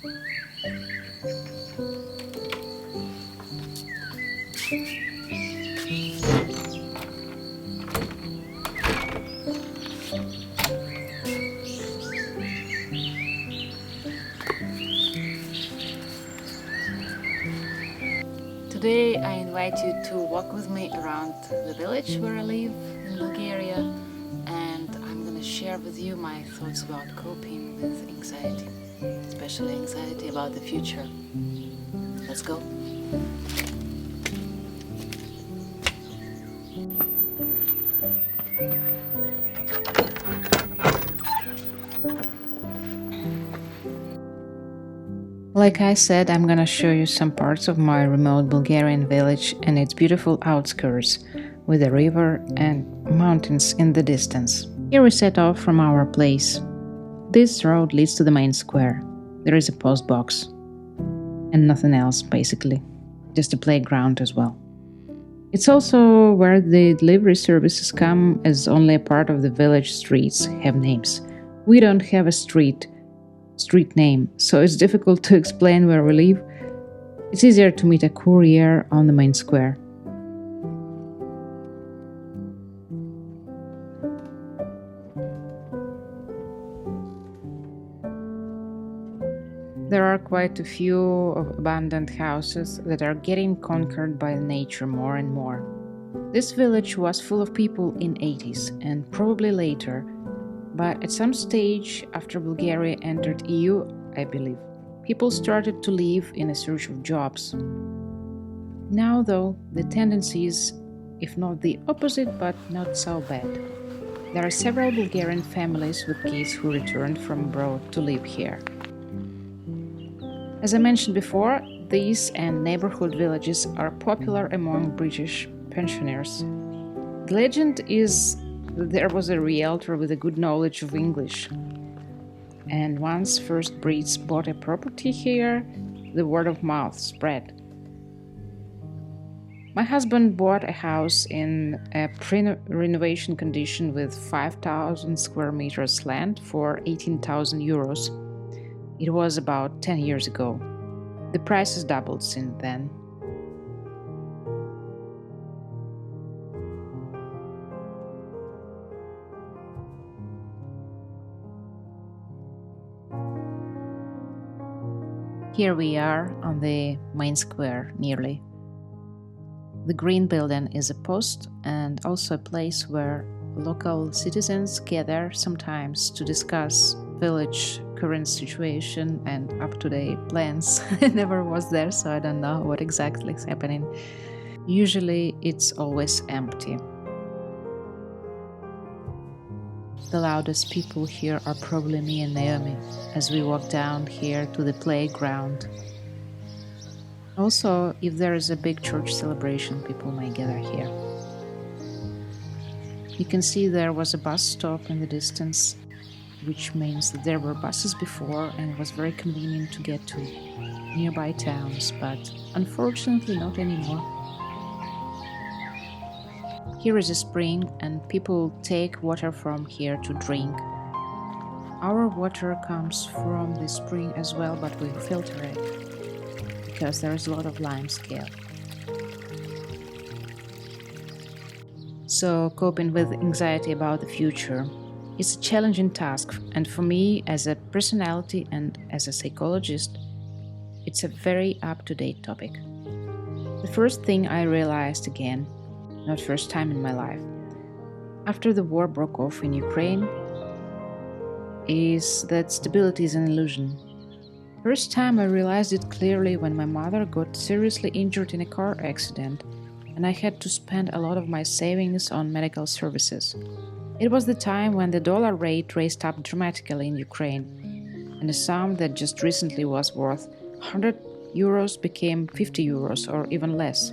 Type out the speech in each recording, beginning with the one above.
Today I invite you to walk with me around the village where I live in Bulgaria, and I'm gonna share with you my thoughts about coping with anxiety, especially anxiety about the future. Let's go. Like I said, I'm gonna show you some parts of my remote Bulgarian village and its beautiful outskirts, with a river and mountains in the distance. Here we set off from our place. This road leads to the main square. There is a post box and nothing else, basically. Just a playground as well. It's also where the delivery services come, as only a part of the village streets have names. We don't have a street name, so it's difficult to explain where we live. It's easier to meet a courier on the main square. There are quite a few of abandoned houses that are getting conquered by nature more and more. This village was full of people in 80s and probably later, but at some stage after Bulgaria entered EU, I believe, people started to leave in a search of jobs. Now though, the tendency is, if not the opposite, but not so bad. There are several Bulgarian families with kids who returned from abroad to live here. As I mentioned before, these and neighborhood villages are popular among British pensioners. The legend is that there was a realtor with a good knowledge of English, and once first Brits bought a property here, the word of mouth spread. My husband bought a house in a pre-renovation condition with 5,000 square meters land for 18,000 euros. It was about 10 years ago. The price has doubled since then. Here we are on the main square, nearly. The green building is a post and also a place where local citizens gather sometimes to discuss village current situation and up-to-date plans. I never was there, so I don't know what exactly is happening. Usually it's always empty. The loudest people here are probably me and Naomi as we walk down here to the playground. Also, if there is a big church celebration, people may gather here. You can see there was a bus stop in the distance, which means that there were buses before and it was very convenient to get to nearby towns, but unfortunately not anymore. Here is a spring and people take water from here to drink. Our water comes from the spring as well, but we filter it because there is a lot of limescale. So coping with anxiety about the future is a challenging task, and for me as a personality and as a psychologist, it's a very up-to-date topic. The first thing I realized again, not first time in my life, after the war broke off in Ukraine, is that stability is an illusion. First time I realized it clearly when my mother got seriously injured in a car accident and I had to spend a lot of my savings on medical services. It was the time when the dollar rate raised up dramatically in Ukraine, and a sum that just recently was worth 100 euros became 50 euros or even less.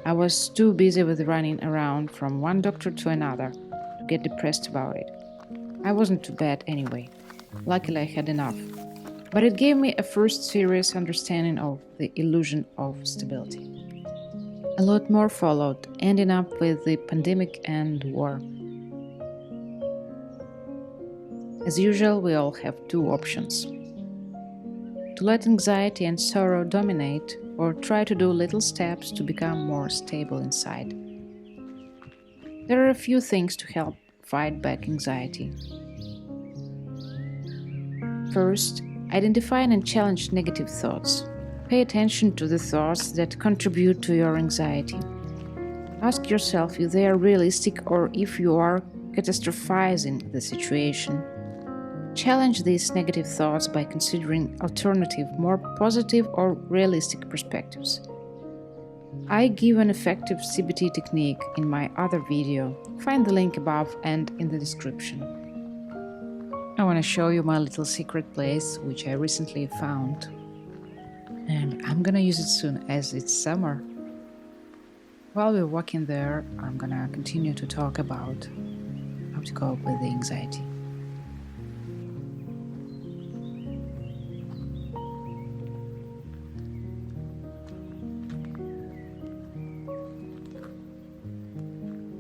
I was too busy with running around from one doctor to another to get depressed about it. I wasn't too bad anyway. Luckily I had enough. But it gave me a first serious understanding of the illusion of stability. A lot more followed, ending up with the pandemic and war. As usual, we all have two options: to let anxiety and sorrow dominate, or try to do little steps to become more stable inside. There are a few things to help fight back anxiety. First, identify and challenge negative thoughts. Pay attention to the thoughts that contribute to your anxiety. Ask yourself if they are realistic or if you are catastrophizing the situation. Challenge these negative thoughts by considering alternative, more positive or realistic perspectives. I give an effective CBT technique in my other video. Find the link above and in the description. I want to show you my little secret place, which I recently found. And I'm gonna use it soon as it's summer. While we're walking there, I'm gonna continue to talk about how to cope with the anxiety.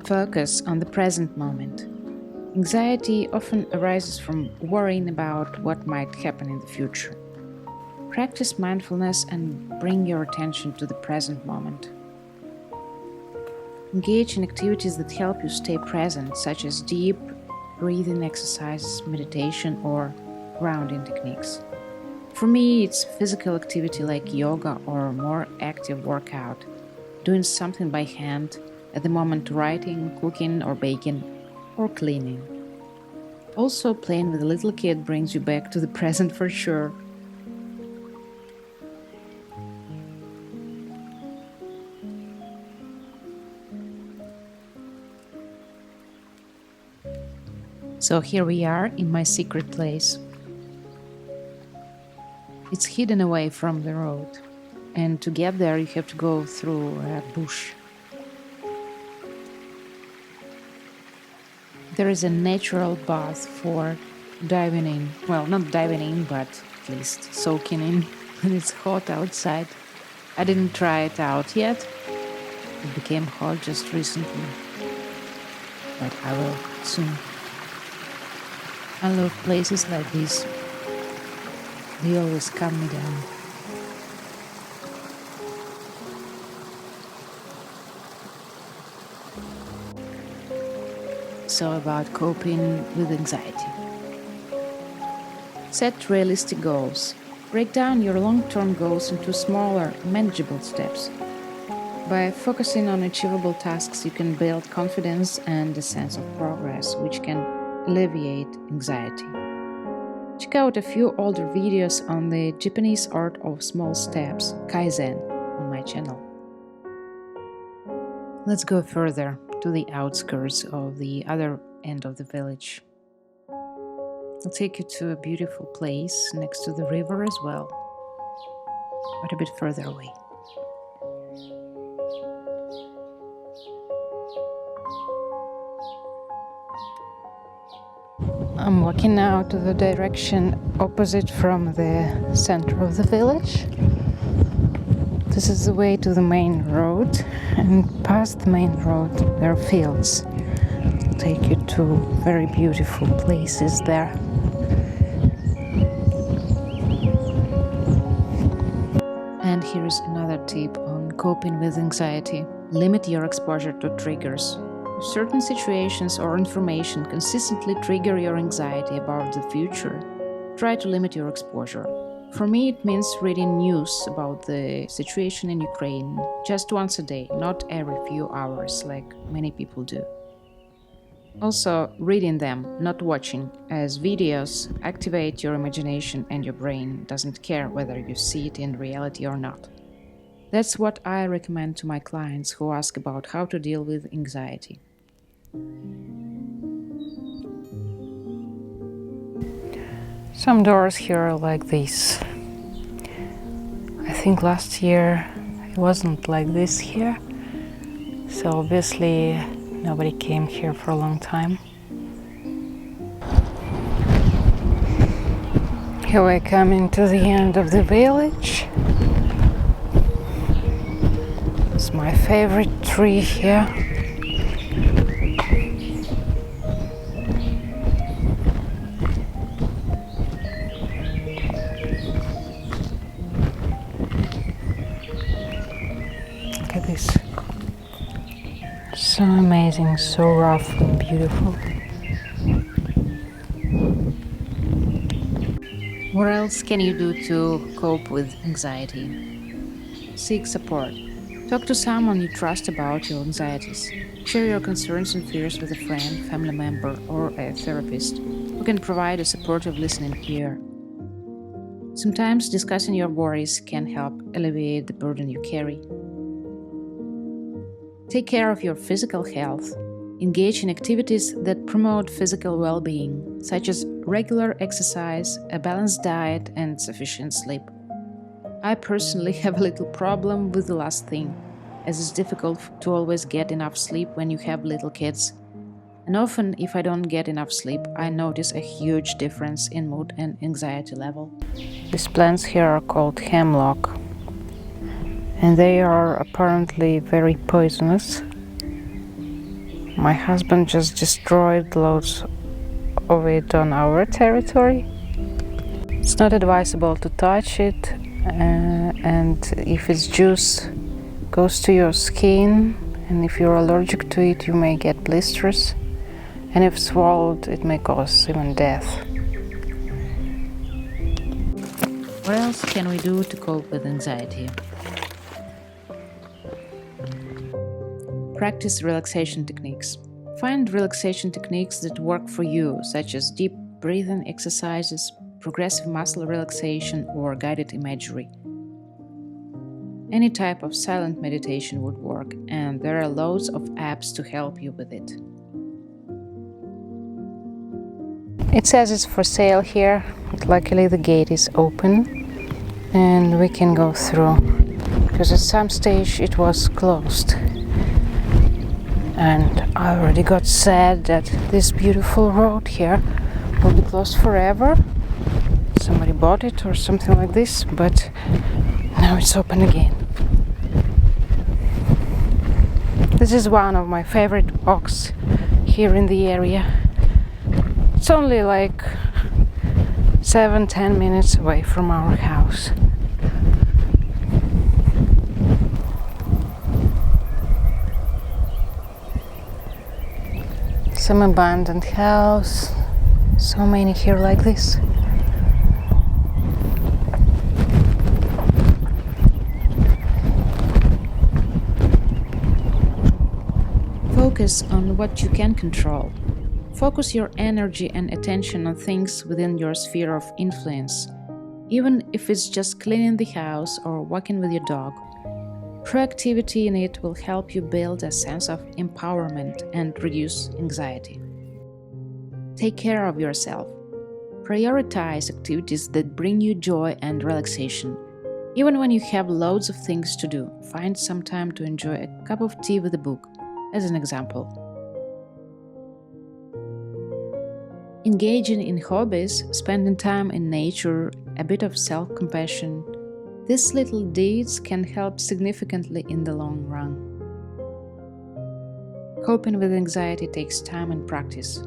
Focus on the present moment. Anxiety often arises from worrying about what might happen in the future. Practice mindfulness and bring your attention to the present moment. Engage in activities that help you stay present, such as deep breathing exercises, meditation, or grounding techniques. For me, it's physical activity like yoga or more active workout, doing something by hand, at the moment writing, cooking or baking, or cleaning. Also, playing with a little kid brings you back to the present for sure. So here we are in my secret place. It's hidden away from the road, and to get there you have to go through a bush. There is a natural bath for diving in. Well, not diving in, but at least soaking in when it's hot outside. I didn't try it out yet. It became hot just recently, but I will soon. I love places like this. They always calm me down. So about coping with anxiety. Set realistic goals. Break down your long-term goals into smaller, manageable steps. By focusing on achievable tasks, you can build confidence and a sense of progress, which can alleviate anxiety. Check out a few older videos on the Japanese art of small steps, Kaizen, on my channel. Let's go further to the outskirts of the other end of the village. I'll take you to a beautiful place next to the river as well, but a bit further away. I'm walking now to the direction opposite from the center of the village. This is the way to the main road, and past the main road there are fields. I'll take you to very beautiful places there. And here's another tip on coping with anxiety. Limit your exposure to triggers. If certain situations or information consistently trigger your anxiety about the future, try to limit your exposure. For me, it means reading news about the situation in Ukraine just once a day, not every few hours like many people do. Also, reading them, not watching, as videos activate your imagination and your brain doesn't care whether you see it in reality or not. That's what I recommend to my clients who ask about how to deal with anxiety. Some doors here are like this. I think last year it wasn't like this here, so obviously nobody came here for a long time. Here we come into the end of the village. It's my favorite tree here. at this. So amazing, so rough and beautiful. What else can you do to cope with anxiety? Seek support. Talk to someone you trust about your anxieties. Share your concerns and fears with a friend, family member, or a therapist who can provide a supportive listening ear. Sometimes discussing your worries can help alleviate the burden you carry. Take care of your physical health. Engage in activities that promote physical well-being, such as regular exercise, a balanced diet, and sufficient sleep. I personally have a little problem with the last thing, as it's difficult to always get enough sleep when you have little kids. And often, if I don't get enough sleep, I notice a huge difference in mood and anxiety level. These plants here are called hemlock, and they are apparently very poisonous. My husband just destroyed loads of it on our territory. It's not advisable to touch it, and if its juice goes to your skin, and if you're allergic to it, you may get blisters, and if swallowed, it may cause even death. What else can we do to cope with anxiety? Practice relaxation techniques. Find relaxation techniques that work for you, such as deep breathing exercises, progressive muscle relaxation, or guided imagery. Any type of silent meditation would work, and there are loads of apps to help you with it. It says it's for sale here, but luckily the gate is open and we can go through, because at some stage it was closed. And I already got sad that this beautiful road here will be closed forever. Somebody bought it or something like this, but now it's open again. This is one of my favorite walks here in the area. It's only like 7-10 minutes away from our house. Some abandoned house, so many here like this. Focus on what you can control. Focus your energy and attention on things within your sphere of influence, even if it's just cleaning the house or walking with your dog. Proactivity in it will help you build a sense of empowerment and reduce anxiety. Take care of yourself. Prioritize activities that bring you joy and relaxation. Even when you have loads of things to do, find some time to enjoy a cup of tea with a book, as an example. Engaging in hobbies, spending time in nature, a bit of self-compassion, these little deeds can help significantly in the long run. Coping with anxiety takes time and practice.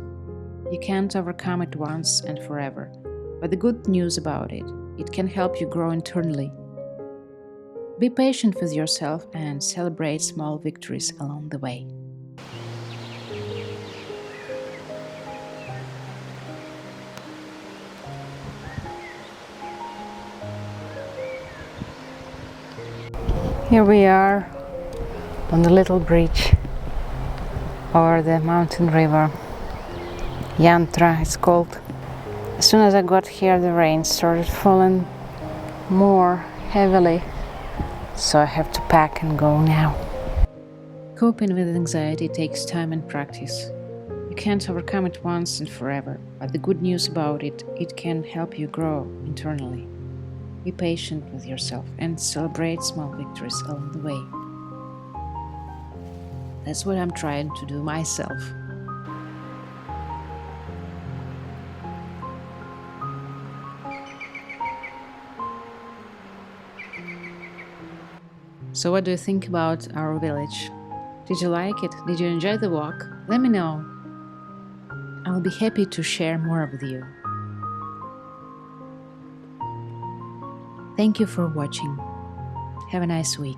You can't overcome it once and forever, but the good news about it, it can help you grow internally. Be patient with yourself and celebrate small victories along the way. Here we are on the little bridge over the mountain river. Yantra it's called. As soon as I got here, the rain started falling more heavily, so I have to pack and go now. Coping with anxiety takes time and practice. You can't overcome it once and forever, but the good news about it, it can help you grow internally. Be patient with yourself and celebrate small victories along the way. That's what I'm trying to do myself. So what do you think about our village? Did you like it? Did you enjoy the walk? Let me know. I'll be happy to share more with you. Thank you for watching. Have a nice week.